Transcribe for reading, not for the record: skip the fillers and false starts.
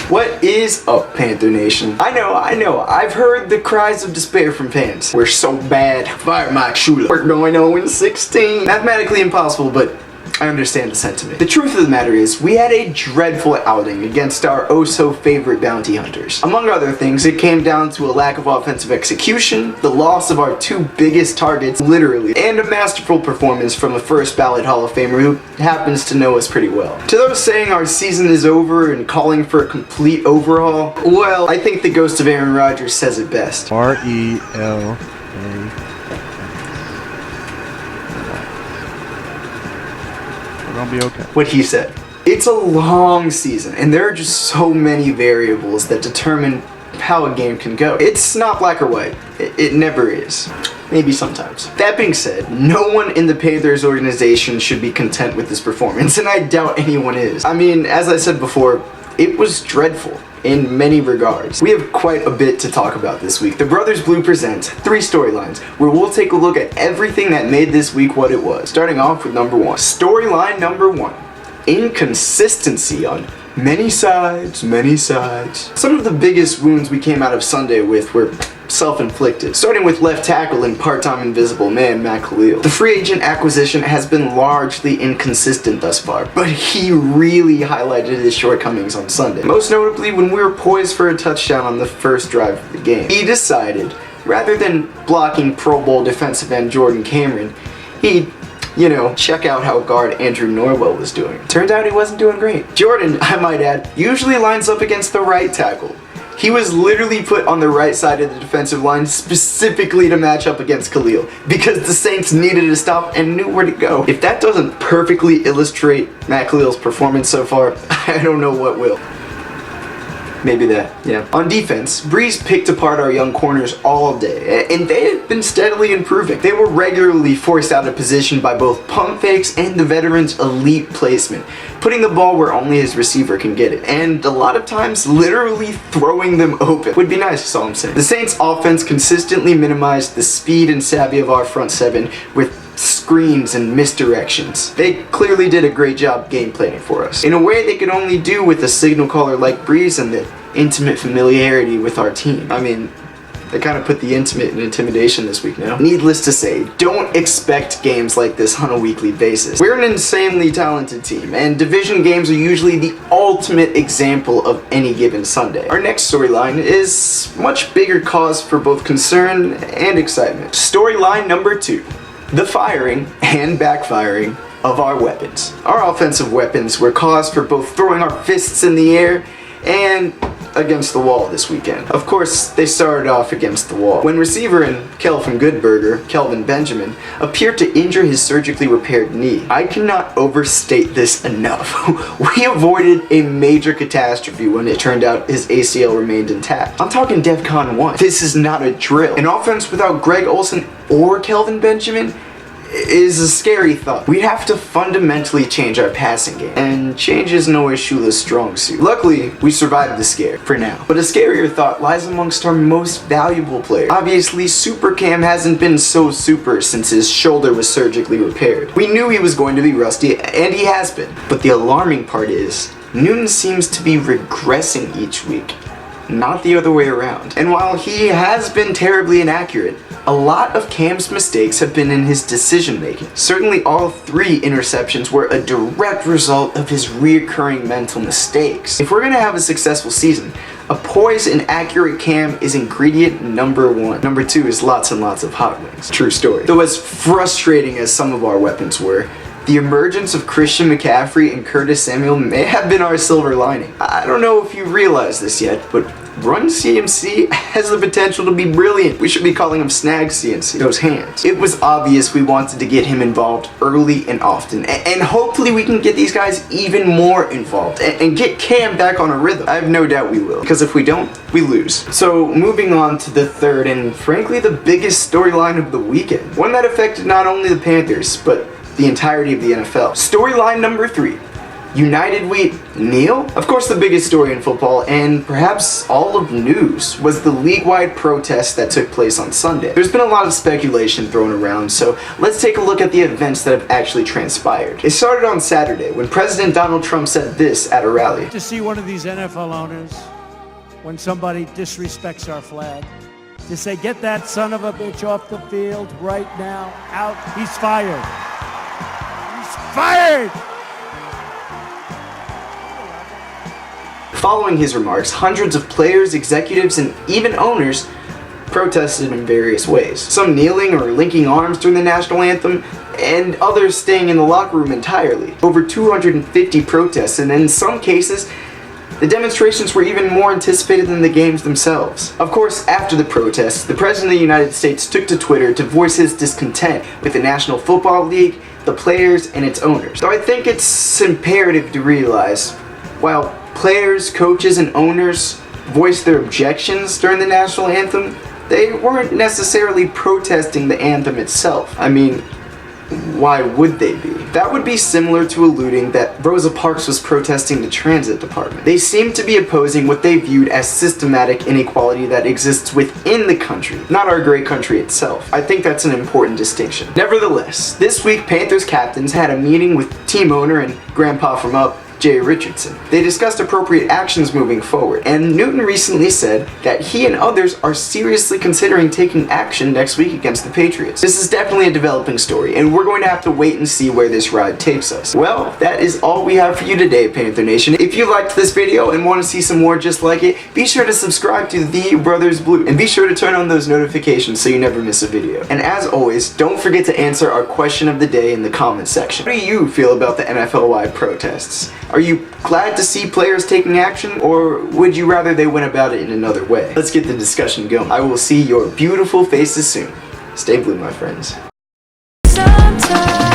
What is up, Panther Nation? I know, I've heard the cries of despair from fans. We're so bad. Fire Mike Shula. We're going 0-16. Mathematically impossible, but I understand the sentiment. The truth of the matter is, we had a dreadful outing against our oh-so-favorite bounty hunters. Among other things, it came down to a lack of offensive execution, the loss of our two biggest targets, literally, and a masterful performance from a first-ballot Hall of Famer who happens to know us pretty well. To those saying our season is over and calling for a complete overhaul, well, I think the ghost of Aaron Rodgers says it best. R-E-L-A. We're gonna be okay. What he said. It's a long season, and there are just so many variables that determine how a game can go. It's not black or white. It never is. Maybe sometimes. That being said, no one in the Panthers organization should be content with this performance, and I doubt anyone is. I mean, as I said before, it was dreadful in many regards. We have quite a bit to talk about this week. The Brothers Blue presents 3 storylines, where we'll take a look at everything that made this week what it was. Starting off with number 1. Storyline number 1. Inconsistency on many sides. Some of the biggest wounds we came out of Sunday with were self-inflicted, starting with left tackle and part-time invisible man Matt Khalil. The free agent acquisition has been largely inconsistent thus far, but he really highlighted his shortcomings on Sunday. Most notably when we were poised for a touchdown on the first drive of the game. He decided, rather than blocking Pro Bowl defensive end Jordan Cameron, he'd check out how guard Andrew Norwell was doing. Turns out he wasn't doing great. Jordan, I might add, usually lines up against the right tackle. He was literally put on the right side of the defensive line specifically to match up against Khalil because the Saints needed a stop and knew where to go. If that doesn't perfectly illustrate Matt Khalil's performance so far, I don't know what will. Maybe that, yeah. On defense, Breeze picked apart our young corners all day, and they have been steadily improving. They were regularly forced out of position by both pump fakes and the veteran's elite placement, putting the ball where only his receiver can get it, and a lot of times literally throwing them open. Would be nice, is all I'm saying. The Saints' offense consistently minimized the speed and savvy of our front 7 with screens and misdirections. They clearly did a great job game planning for us, in a way they could only do with a signal caller like Breeze and the intimate familiarity with our team. I mean, they kind of put the intimate in intimidation this week now. Needless to say, don't expect games like this on a weekly basis. We're an insanely talented team, and division games are usually the ultimate example of any given Sunday. Our next storyline is much bigger cause for both concern and excitement. Storyline number 2. The firing and backfiring of our weapons. Our offensive weapons were cause for both throwing our fists in the air and against the wall this weekend. Of course, they started off against the wall when receiver and Kelvin Goodberger, Kelvin Benjamin, appeared to injure his surgically repaired knee. I cannot overstate this enough. We avoided a major catastrophe when it turned out his ACL remained intact. I'm talking DEFCON 1. This is not a drill. An offense without Greg Olsen or Kelvin Benjamin is a scary thought. We'd have to fundamentally change our passing game, and change isn't always Shula's strong suit. Luckily, we survived the scare, for now. But a scarier thought lies amongst our most valuable players. Obviously, Super Cam hasn't been so super since his shoulder was surgically repaired. We knew he was going to be rusty, and he has been. But the alarming part is, Newton seems to be regressing each week, not the other way around. And while he has been terribly inaccurate, a lot of Cam's mistakes have been in his decision making. Certainly all 3 interceptions were a direct result of his reoccurring mental mistakes. If we're gonna have a successful season, a poised and accurate Cam is ingredient number 1. Number 2 is lots and lots of hot wings. True story. Though as frustrating as some of our weapons were, the emergence of Christian McCaffrey and Curtis Samuel may have been our silver lining. I don't know if you realize this yet, but Run CMC has the potential to be brilliant. We should be calling him Snag CMC. Those hands. It was obvious we wanted to get him involved early and often, and hopefully we can get these guys even more involved and get Cam back on a rhythm. I have no doubt we will, because if we don't, we lose. So moving on to the third and frankly the biggest storyline of the weekend. One that affected not only the Panthers, but the entirety of the NFL. Storyline number 3. United we kneel? Of course, the biggest story in football, and perhaps all of news, was the league-wide protest that took place on Sunday. There's been a lot of speculation thrown around, so let's take a look at the events that have actually transpired. It started on Saturday when President Donald Trump said this at a rally. To see one of these NFL owners, when somebody disrespects our flag, to say, get that son of a bitch off the field right now, out, he's fired. He's fired! Following his remarks, hundreds of players, executives, and even owners protested in various ways. Some kneeling or linking arms during the national anthem, and others staying in the locker room entirely. Over 250 protests, and in some cases, the demonstrations were even more anticipated than the games themselves. Of course, after the protests, the President of the United States took to Twitter to voice his discontent with the National Football League, the players, and its owners. So I think it's imperative to realize, while players, coaches, and owners voiced their objections during the national anthem, they weren't necessarily protesting the anthem itself. I mean, why would they be? That would be similar to alluding that Rosa Parks was protesting the transit department. They seem to be opposing what they viewed as systematic inequality that exists within the country, not our great country itself. I think that's an important distinction. Nevertheless, this week Panthers captains had a meeting with team owner and grandpa from up, Jay Richardson. They discussed appropriate actions moving forward, and Newton recently said that he and others are seriously considering taking action next week against the Patriots. This is definitely a developing story, and we're going to have to wait and see where this ride takes us. Well, that is all we have for you today, Panther Nation. If you liked this video and want to see some more just like it, be sure to subscribe to The Brothers Blue, and be sure to turn on those notifications so you never miss a video. And as always, don't forget to answer our question of the day in the comments section. What do you feel about the NFL-wide protests? Are you glad to see players taking action, or would you rather they went about it in another way? Let's get the discussion going. I will see your beautiful faces soon. Stay blue, my friends. Sometimes